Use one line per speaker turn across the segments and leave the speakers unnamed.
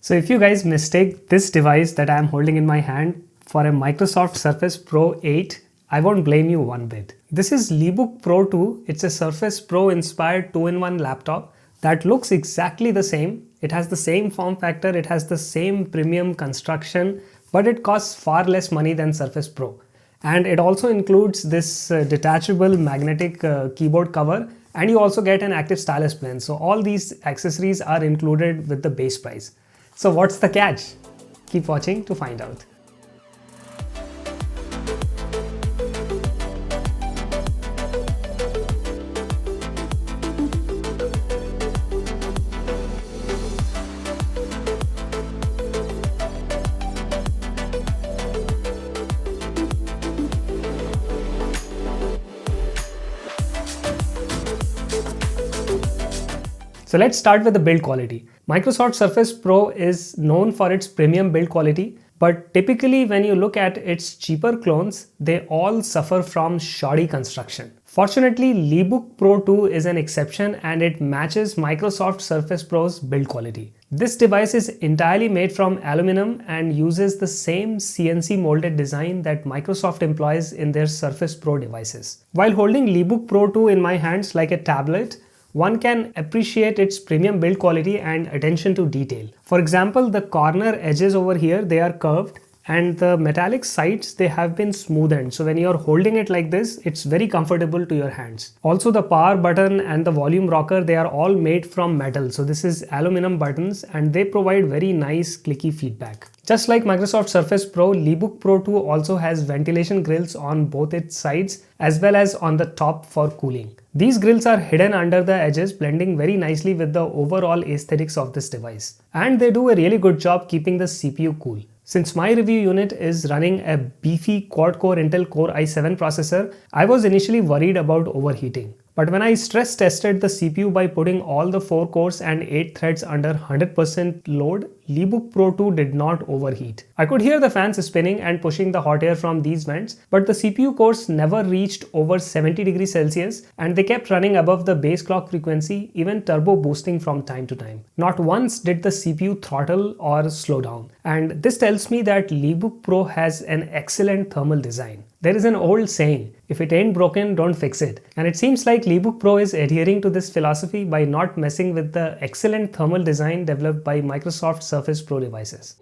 So if you guys mistake this device that I am holding in my hand for a Microsoft Surface Pro 8, I won't blame you one bit. This is Lebook Pro 2. It's a Surface Pro inspired 2-in-1 laptop that looks exactly the same. It has the same form factor, it has the same premium construction, but it costs far less money than Surface Pro. And it also includes this detachable magnetic keyboard cover, and you also get an active stylus pen. So all these accessories are included with the base price. So what's the catch? Keep watching to find out. So let's start with the build quality. Microsoft Surface Pro is known for its premium build quality, but typically when you look at its cheaper clones, they all suffer from shoddy construction. Fortunately, Lebook Pro 2 is an exception and it matches Microsoft Surface Pro's build quality. This device is entirely made from aluminum and uses the same CNC molded design that Microsoft employs in their Surface Pro devices. While holding Lebook Pro 2 in my hands like a tablet, one can appreciate its premium build quality and attention to detail. For example, the corner edges over here, they are curved, and the metallic sides, they have been smoothened. So when you're holding it like this, it's very comfortable to your hands. Also, the power button and the volume rocker, they are all made from metal. So this is aluminum buttons and they provide very nice clicky feedback. Just like Microsoft Surface Pro, Lebook Pro 2 also has ventilation grills on both its sides as well as on the top for cooling. These grills are hidden under the edges, blending very nicely with the overall aesthetics of this device. And they do a really good job keeping the CPU cool. Since my review unit is running a beefy quad-core Intel Core i7 processor, I was initially worried about overheating. But when I stress tested the CPU by putting all the 4 cores and 8 threads under 100% load, Lebook Pro 2 did not overheat. I could hear the fans spinning and pushing the hot air from these vents, but the CPU cores never reached over 70 degrees Celsius and they kept running above the base clock frequency, even turbo boosting from time to time. Not once did the CPU throttle or slow down. And this tells me that Lebook Pro has an excellent thermal design. There is an old saying, if it ain't broken, don't fix it. And it seems like Lebook Pro is adhering to this philosophy by not messing with the excellent thermal design developed by Microsoft Surface Pro devices.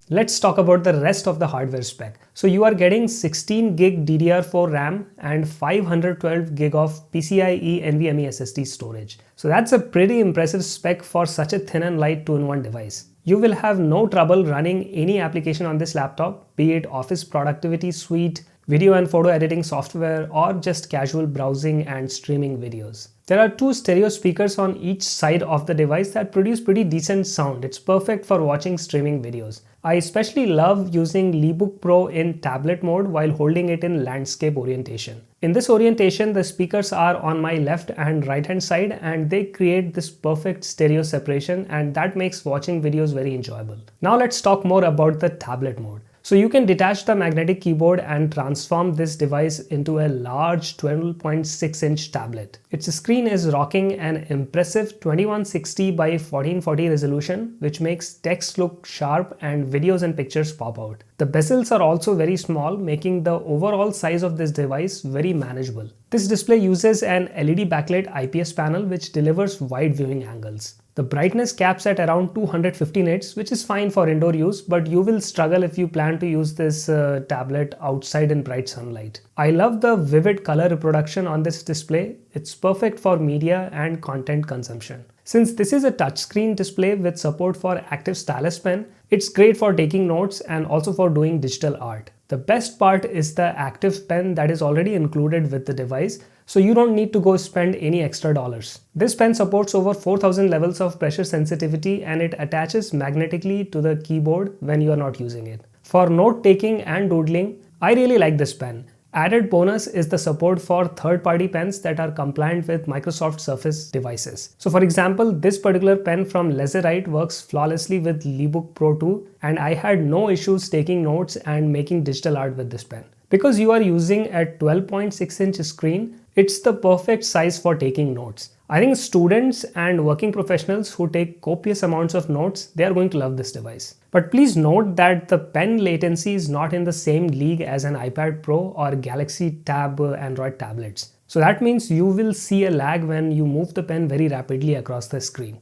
Let's talk about the rest of the hardware spec. So you are getting 16 gig DDR4 RAM and 512 gig of PCIe NVMe SSD storage. So that's a pretty impressive spec for such a thin and light 2-in-1 device. You will have no trouble running any application on this laptop, be it Office Productivity Suite, video and photo editing software, or just casual browsing and streaming videos. There are 2 stereo speakers on each side of the device that produce pretty decent sound. It's perfect for watching streaming videos. I especially love using Lebook Pro in tablet mode while holding it in landscape orientation. In this orientation, the speakers are on my left and right hand side and they create this perfect stereo separation, and that makes watching videos very enjoyable. Now let's talk more about the tablet mode. So you can detach the magnetic keyboard and transform this device into a large 12.6-inch tablet. Its screen is rocking an impressive 2160 by 1440 resolution, which makes text look sharp and videos and pictures pop out. The bezels are also very small, making the overall size of this device very manageable. This display uses an LED backlit IPS panel which delivers wide viewing angles. The brightness caps at around 250 nits, which is fine for indoor use, but you will struggle if you plan to use this tablet outside in bright sunlight. I love the vivid color reproduction on this display. It's perfect for media and content consumption. Since this is a touchscreen display with support for active stylus pen, it's great for taking notes and also for doing digital art. The best part is the active pen that is already included with the device, so you don't need to go spend any extra dollars. This pen supports over 4000 levels of pressure sensitivity and it attaches magnetically to the keyboard when you are not using it. For note taking and doodling, I really like this pen. Added bonus is the support for third-party pens that are compliant with Microsoft Surface devices. So for example, this particular pen from Laserite works flawlessly with Lebook Pro 2 and I had no issues taking notes and making digital art with this pen. Because you are using a 12.6-inch screen, It's the perfect size for taking notes. I think students and working professionals who take copious amounts of notes, they are going to love this device. But please note that the pen latency is not in the same league as an iPad Pro or Galaxy Tab Android tablets. So that means you will see a lag when you move the pen very rapidly across the screen.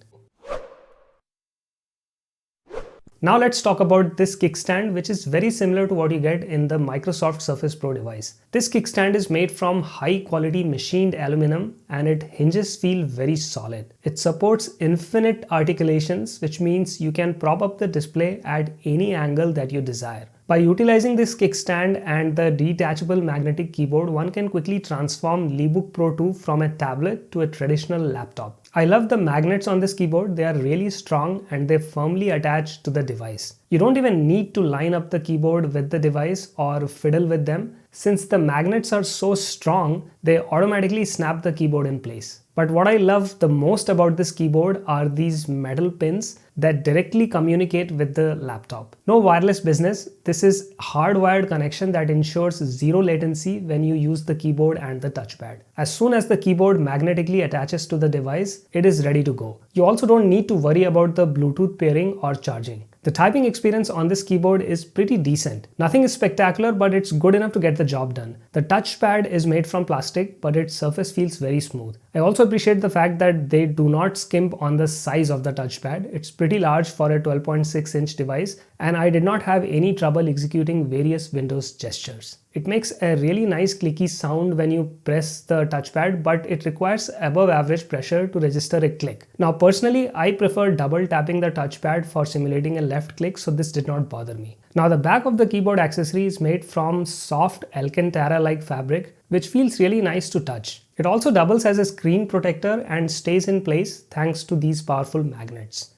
Now let's talk about this kickstand, which is very similar to what you get in the Microsoft Surface Pro device. This kickstand is made from high quality machined aluminum and its hinges feel very solid. It supports infinite articulations, which means you can prop up the display at any angle that you desire. By utilizing this kickstand and the detachable magnetic keyboard, one can quickly transform Lebook Pro 2 from a tablet to a traditional laptop. I love the magnets on this keyboard. They are really strong and they firmly attach to the device. You don't even need to line up the keyboard with the device or fiddle with them. Since the magnets are so strong, they automatically snap the keyboard in place. But what I love the most about this keyboard are these metal pins that directly communicate with the laptop. No wireless business. This is hardwired connection that ensures zero latency when you use the keyboard and the touchpad. As soon as the keyboard magnetically attaches to the device, it is ready to go. You also don't need to worry about the Bluetooth pairing or charging. The typing experience on this keyboard is pretty decent. Nothing is spectacular, but it's good enough to get the job done. The touchpad is made from plastic, but its surface feels very smooth. I also appreciate the fact that they do not skimp on the size of the touchpad. It's pretty large for a 12.6-inch device, and I did not have any trouble executing various Windows gestures. It makes a really nice clicky sound when you press the touchpad, but it requires above average pressure to register a click. Now personally, I prefer double tapping the touchpad for simulating a left click, so this did not bother me. Now the back of the keyboard accessory is made from soft Alcantara-like fabric, which feels really nice to touch. It also doubles as a screen protector and stays in place thanks to these powerful magnets.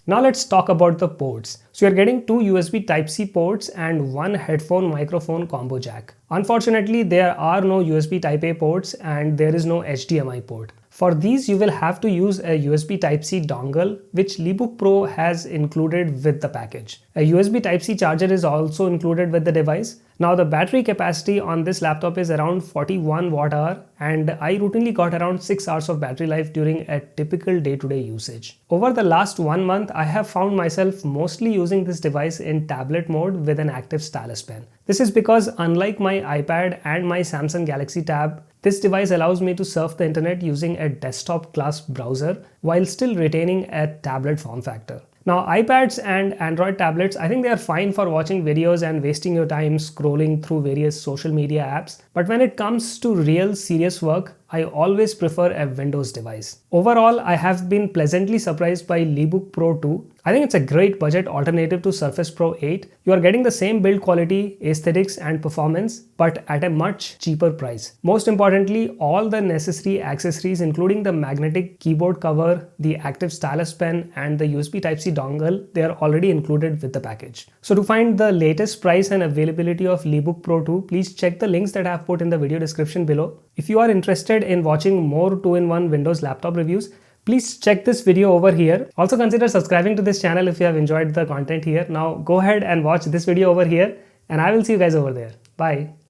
Now let's talk about the ports. So you're getting two USB Type-C ports and one headphone microphone combo jack. Unfortunately, there are no USB Type-A ports and there is no HDMI port. For these, you will have to use a USB Type-C dongle, which Lebook Pro has included with the package. A USB Type-C charger is also included with the device. Now the battery capacity on this laptop is around 41 watt-hour and I routinely got around 6 hours of battery life during a typical day-to-day usage. Over the last 1 month, I have found myself mostly using this device in tablet mode with an active stylus pen. This is because unlike my iPad and my Samsung Galaxy Tab, this device allows me to surf the internet using a desktop class browser while still retaining a tablet form factor. Now iPads and Android tablets, I think they are fine for watching videos and wasting your time scrolling through various social media apps. But when it comes to real serious work, I always prefer a Windows device. Overall, I have been pleasantly surprised by Lebook Pro 2. I think it's a great budget alternative to Surface Pro 8. You are getting the same build quality, aesthetics and performance, but at a much cheaper price. Most importantly, all the necessary accessories including the magnetic keyboard cover, the active stylus pen and the USB Type-C dongle, they are already included with the package. So to find the latest price and availability of Lebook Pro 2, please check the links that I have put in the video description below. If you are interested in watching more 2-in-1 Windows laptop reviews, please check this video over here. Also consider subscribing to this channel if you have enjoyed the content here. Now go ahead and watch this video over here and I will see you guys over there. Bye.